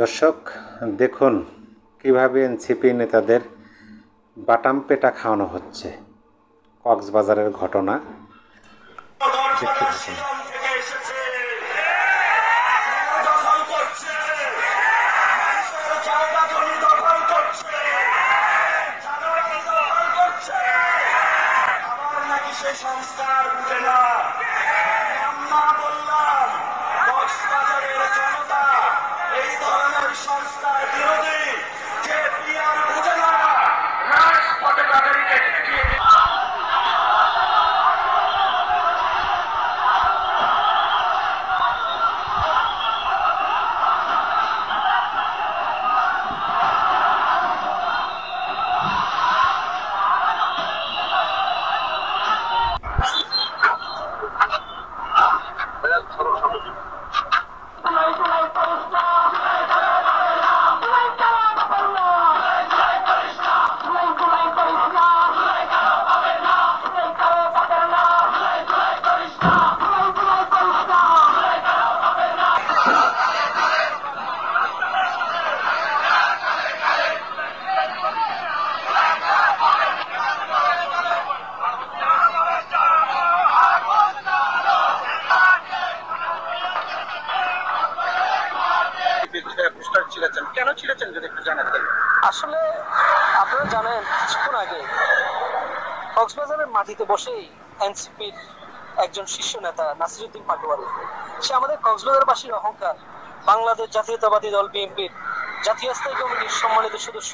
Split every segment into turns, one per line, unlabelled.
দর্শক দেখুন কিভাবে এনসিপি নেতাদের বাটাম পেটা খাওয়ানো হচ্ছে। কক্সবাজারের ঘটনা দেখতে থাকুন।
সংস্কার উঠে না আমরা বললাম কক্সবাজারের জনতা এই ধরনের সংস্কার বিরোধী যে পিয়ার বুঝে না রাজপথে তাদেরকে কেন ছিলেছেন যদি একটু জানাতেন।
আসলে আপনারা জানেন কিছুক্ষণ আগে কক্সবাজারের মাটিতে বসেই এনসিপির একজন শীর্ষ নেতা নাসিরউদ্দিন পাটোয়ারি, সে আমাদের কক্সবাজারবাসীর অহংকার, বাংলাদেশ জাতীয়তাবাদী দল বিএনপির জাতীয় স্থায়ী কমিটির সম্মানিত সদস্য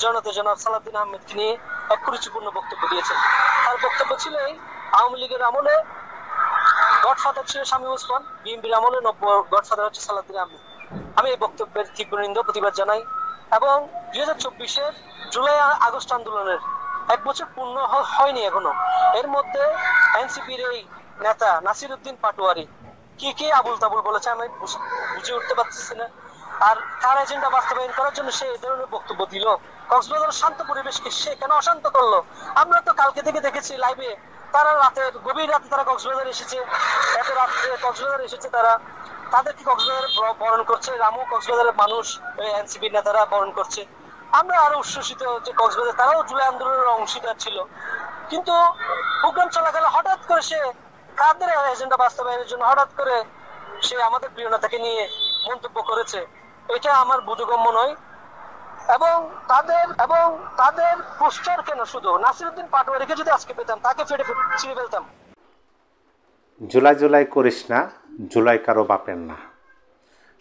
জনতা জনাব সালাউদ্দিন আহমেদকে নিয়ে এক কুরুচিপূর্ণ বক্তব্য দিয়েছেন। তার বক্তব্য ছিল এই আওয়ামী লীগের আমলে গডফাদার ছিল শামীম ওসমান, বিএনপির আমলে নব্য গডফাদার হচ্ছে সালাউদ্দিন আহমেদ। আমি এই বক্তব্যের তীব্র নিন্দা প্রতিবাদ জানাই এবং 2024-এর জুলাই আগস্ট আন্দোলনের 1 বছর পূর্ণ হয়নি এখনো, এর মধ্যে এনসিপির এই নেতা নাসিরউদ্দিন পাটোয়ারি কি কি আবুল তাবুল বলেছে আমি বুঝে উঠতে পারতেছি না। আর তার এজেন্ডা বাস্তবায়ন করার জন্য সে এই ধরনের বক্তব্য দিল। কক্সবাজারের শান্ত পরিবেশকে সে কেন অশান্ত করলো? আমরা তো কালকে থেকে দেখেছি লাইভে, তারা গভীর রাতে তারা কক্সবাজার এসেছে, এত রাত্রে কক্সবাজার এসেছে, তাদেরকে কক্সবাজারে বরণ করছে, রামু কক্সবাজারের মানুষ এনসিপি নেতারা বরণ করছে। আমরা আরো উচ্ছ্বসিত যে কক্সবাজার তারাও জুলাই আন্দোলনের অংশীদার ছিল, কিন্তু প্রোগ্রাম চলাকালে হঠাৎ করে সে তাদের এজেন্ডা বাস্তবায়নের জন্য হঠাৎ করে সে আমাদের প্রিয় নেতাকে নিয়ে মন্তব্য করেছে। এটা আমার বোধগম্য নয়। এবং তাদের পোস্টার কেন শুধু নাসিরউদ্দিন পাটোয়ারিকে যদি আজকে পেতাম তাকে ফেটে ছিঁড়ে ফেলতাম।
জুলাই জুলাই করিস না, জুলাই কারো বাপের না।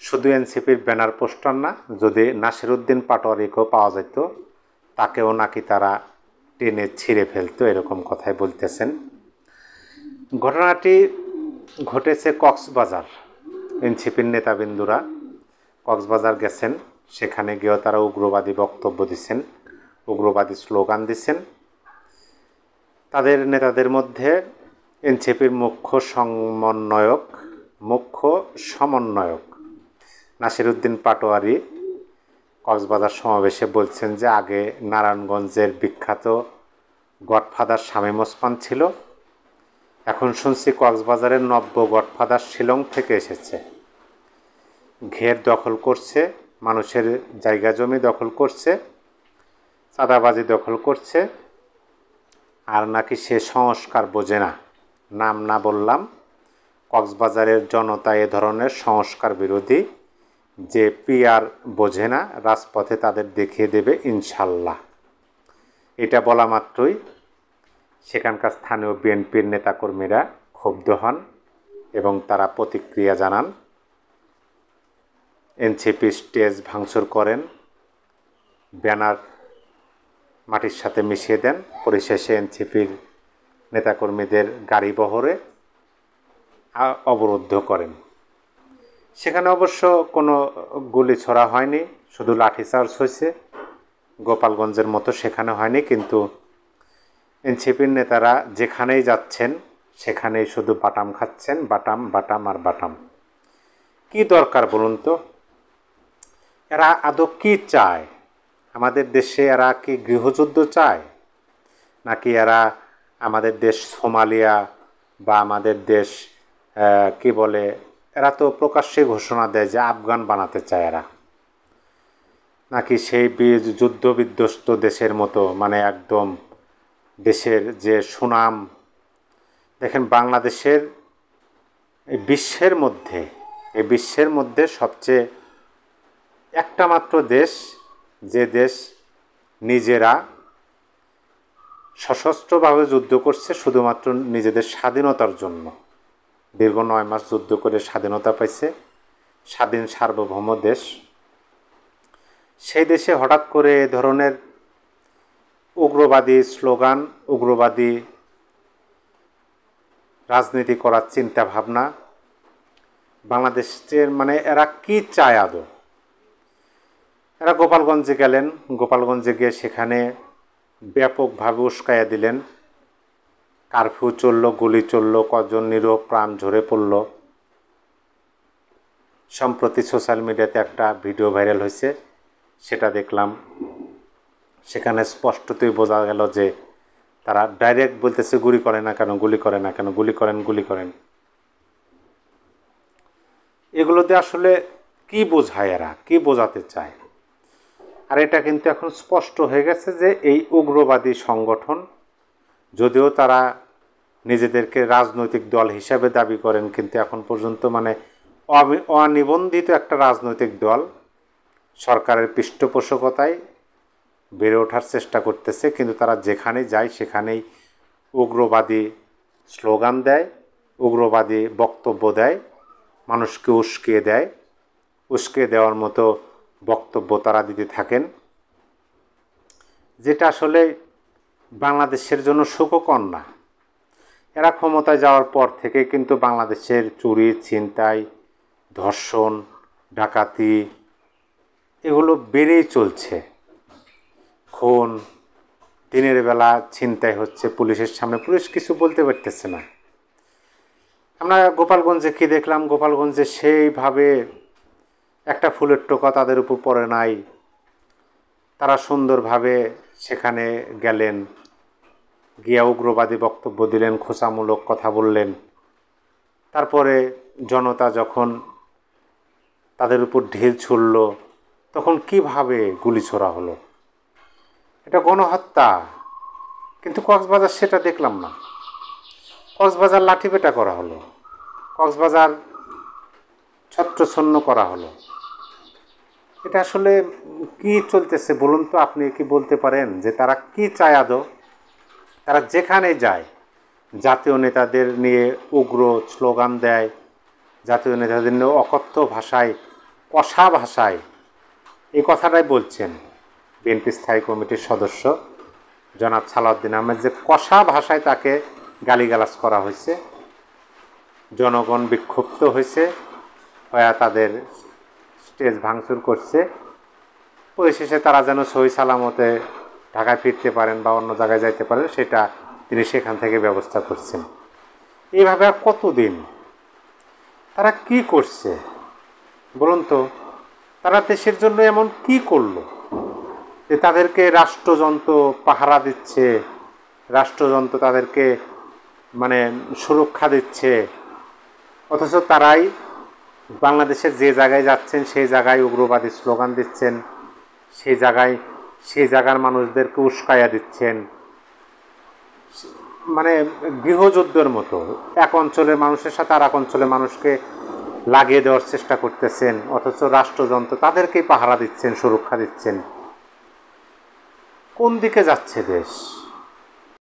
শুধু এনসিপির ব্যানার পোস্টার না, যদি নাসিরউদ্দিন পাটোয়ারিকেও পাওয়া যেত তাকেও নাকি তারা টেনে ছিঁড়ে ফেলতো, এরকম কথাই বলতেছেন। ঘটনাটি ঘটেছে কক্সবাজার। এনসিপির নেতাবিন্দুরা কক্সবাজার গেছেন, সেখানে গিয়েও তারা উগ্রবাদী বক্তব্য দিচ্ছেন, উগ্রবাদী স্লোগান দিচ্ছেন। তাদের নেতাদের মধ্যে এনসিপির মুখ্য সমন্বয়ক নাসিরউদ্দিন পাটোয়ারি কক্সবাজার সমাবেশে বলছেন যে আগে নারায়ণগঞ্জের বিখ্যাত গডফাদার শামীম ওসমান ছিল, এখন শুনছি কক্সবাজারের নব্য গডফাদার শিলং থেকে এসেছে, ঘের দখল করছে, মানুষের জায়গা জমি দখল করছে, চাঁদাবাজি দখল করছে, আর নাকি সে সংস্কার বোঝে না। নাম না বললাম, কক্সবাজারের জনতা এ ধরনের সংস্কার বিরোধী, যে পিয়ার বোঝে না, রাজপথে তাদের দেখিয়ে দেবে ইনশাল্লাহ। এটা বলা মাত্রই সেখানকার স্থানীয় বিএনপির নেতাকর্মীরা ক্ষুব্ধ হন এবং তারা প্রতিক্রিয়া জানান। এনসিপি স্টেজ ভাঙচুর করেন, ব্যানার মাটির সাথে মিশিয়ে দেন, পরিশেষে এনসিপির নেতাকর্মীদের গাড়ি বহরে অবরুদ্ধ করেন। সেখানে অবশ্য কোনো গুলি ছোড়া হয়নি, শুধু লাঠিচার্জ হয়েছে, গোপালগঞ্জের মতো সেখানে হয়নি। কিন্তু এনসিপির নেতারা যেখানেই যাচ্ছেন সেখানেই শুধু বাটাম খাচ্ছেন, বাটাম বাটাম আর বাটাম। কি দরকার বলুন তো? এরা আদৌ কী চায়? আমাদের দেশে এরা কি গৃহযুদ্ধ চায়, নাকি এরা আমাদের দেশ সোমালিয়া বা আমাদের দেশ কি বলে, এরা তো প্রকাশ্যে ঘোষণা দেয় যে আফগান বানাতে চায় এরা। নাকি সেই যুদ্ধ বিধ্বস্ত দেশের মতো, মানে একদম দেশের যে সুনাম, দেখেন বাংলাদেশের এই বিশ্বের মধ্যে সবচেয়ে একটা মাত্র দেশ, যে দেশ নিজেরা সশস্ত্রভাবে যুদ্ধ করছে শুধুমাত্র নিজেদের স্বাধীনতার জন্য। দীর্ঘ 9 মাস যুদ্ধ করে স্বাধীনতা পাইছে, স্বাধীন সার্বভৌম দেশ। সেই দেশে হঠাৎ করে এ ধরনের উগ্রবাদী স্লোগান, উগ্রবাদী রাজনীতি করার চিন্তা ভাবনা বাংলাদেশের, মানে এরা কি চায় আদৌ? এরা গোপালগঞ্জে গেলেন, গোপালগঞ্জে গিয়ে সেখানে ব্যাপকভাবে উস্কাইয়া দিলেন, কারফিউ চলল, গুলি চলল, কজন নিরীহ প্রাণ ঝরে পড়ল। সম্প্রতি সোশ্যাল মিডিয়াতে একটা ভিডিও ভাইরাল হয়েছে, সেটা দেখলাম। সেখানে স্পষ্টতই বোঝা গেল যে তারা ডাইরেক্ট বলতেছে গুলি করে না কেন, গুলি করে না কেন, গুলি করেন, গুলি করেন। এগুলোতে আসলে কি বোঝায়, এরা কি বোঝাতে চায়? আর এটা কিন্তু এখন স্পষ্ট হয়ে গেছে যে এই উগ্রবাদী সংগঠন, যদিও তারা নিজেদেরকে রাজনৈতিক দল হিসাবে দাবি করেন, কিন্তু এখন পর্যন্ত মানে অনিবন্ধিত একটা রাজনৈতিক দল সরকারের পৃষ্ঠপোষকতায় বেড়ে ওঠার চেষ্টা করতেছে। কিন্তু তারা যেখানে যায় সেখানেই উগ্রবাদী স্লোগান দেয়, উগ্রবাদী বক্তব্য দেয়, মানুষকে উস্কে দেওয়ার মতো বক্তব্য তারা দিতে থাকেন, যেটা আসলে বাংলাদেশের জন্য সুখকর না। এরা ক্ষমতায় যাওয়ার পর থেকে কিন্তু বাংলাদেশের চুরি, ছিনতাই, ধর্ষণ, ডাকাতি এগুলো বেড়েই চলছে। খুন, দিনের বেলা ছিনতাই হচ্ছে, পুলিশের সামনে পুলিশ কিছু বলতে পারতেছে না। আমরা গোপালগঞ্জে কি দেখলাম? গোপালগঞ্জে সেইভাবে একটা ফুলের টোকা তাদের উপর পড়ে নাই। তারা সুন্দরভাবে সেখানে গেলেন, গিয়া উগ্রবাদী বক্তব্য দিলেন, খোঁচামূলক কথা বললেন। তারপরে জনতা যখন তাদের উপর ঢিল ছুড়ল, তখন কিভাবে গুলি ছোড়া হলো। এটা গণহত্যা। কিন্তু কক্সবাজার সেটা দেখলাম না। কক্সবাজার লাঠিপেটা করা হলো, কক্সবাজার ছত্রছন্ন করা হলো। এটা আসলে কি চলতেছে বলুন তো? আপনি কি বলতে পারেন যে তারা কি চায় আদৌ? তারা যেখানে যায় জাতীয় নেতাদের নিয়ে উগ্র স্লোগান দেয়, জাতীয় নেতাদের নিয়ে অকথ্য ভাষায়, কষা ভাষায় এই কথাটাই বলছেন বিএনপি স্থায়ী কমিটির সদস্য জনাব সালাউদ্দিন আহমেদ, যে কষা ভাষায় তাকে গালিগালাজ করা হয়েছে। জনগণ বিক্ষুব্ধ হয়েছে, হয়ে তাদের স্টেজ ভাঙচুর করছে। পরিশেষে তারা যেন সহি সালামতে ঢাকায় ফিরতে পারেন বা অন্য জায়গায় যাইতে পারেন, সেটা তিনি সেখান থেকে ব্যবস্থা করছেন। এইভাবে আর কতদিন? তারা কি করছে বলুন তো? তারা দেশের জন্য এমন কি করলো যে তাদেরকে রাষ্ট্রযন্ত্র পাহারা দিচ্ছে, রাষ্ট্রযন্ত্র তাদেরকে মানে সুরক্ষা দিচ্ছে, অথচ তারাই বাংলাদেশের যে জায়গায় যাচ্ছেন সেই জায়গায় উগ্রবাদী স্লোগান দিচ্ছেন, সেই জায়গার মানুষদেরকে উস্কাইয়া দিচ্ছেন, মানে গৃহযুদ্ধের মতো। এক অঞ্চলের মানুষের সাথে আর এক অঞ্চলের মানুষকে লাগিয়ে দেওয়ার চেষ্টা করতেছেন, অথচ রাষ্ট্রযন্ত্র তাদেরকেই পাহারা দিচ্ছেন, সুরক্ষা দিচ্ছেন। কোন দিকে যাচ্ছে দেশ?